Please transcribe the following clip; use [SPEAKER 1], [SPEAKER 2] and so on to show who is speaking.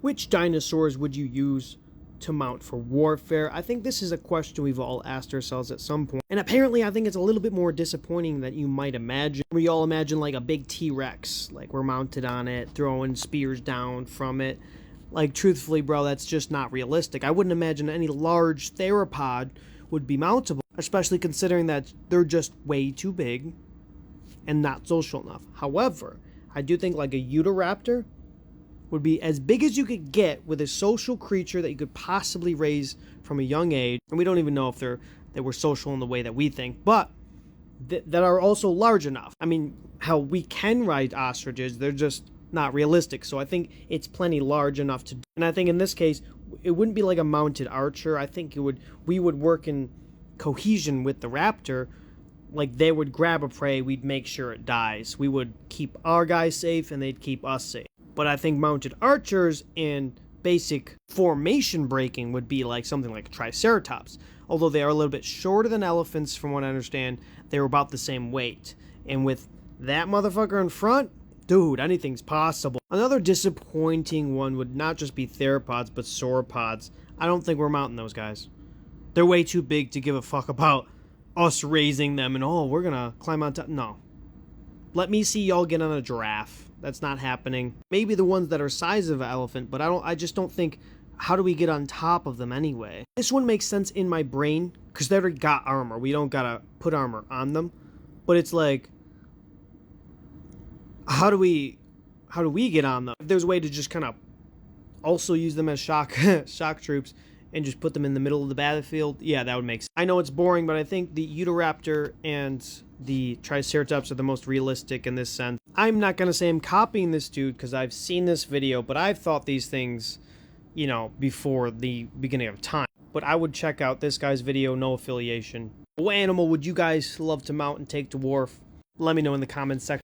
[SPEAKER 1] Which dinosaurs would you use to mount for warfare? I think this is a question we've all asked ourselves at some point. And apparently I think it's a little bit more disappointing than you might imagine. We all imagine like a big T-Rex, like we're mounted on it, throwing spears down from it. Like, truthfully, bro, that's just not realistic. I wouldn't imagine any large theropod would be mountable, especially considering that they're just way too big and not social enough. However, I do think like a Utahraptor would be as big as you could get with a social creature that you could possibly raise from a young age. And we don't even know if they were social in the way that we think, but that are also large enough. I mean, how we can ride ostriches, they're just not realistic. So I think it's plenty large enough to do. And I think in this case, it wouldn't be like a mounted archer. I think we would work in cohesion with the raptor. Like, they would grab a prey, we'd make sure it dies. We would keep our guys safe and they'd keep us safe. But I think mounted archers and basic formation breaking would be like something like a Triceratops. Although they are a little bit shorter than elephants, from what I understand, they were about the same weight. And with that motherfucker in front, dude, anything's possible. Another disappointing one would not just be theropods, but sauropods. I don't think we're mounting those guys. They're way too big to give a fuck about us raising them and, oh, we're gonna climb on top. No. Let me see y'all get on a giraffe. That's not happening. Maybe the ones that are size of an elephant, but I just don't think, how do we get on top of them anyway? This one makes sense in my brain, because they already got armor. We don't gotta put armor on them. But it's like, how do we get on them? If there's a way to just kind of also use them as shock troops and just put them in the middle of the battlefield, yeah, that would make sense. I know it's boring, but I think the Utahraptor and the Triceratops are the most realistic in this sense. I'm not going to say I'm copying this dude because I've seen this video, but I've thought these things, you know, before the beginning of time. But I would check out this guy's video, no affiliation. What animal would you guys love to mount and take to war? Let me know in the comments section.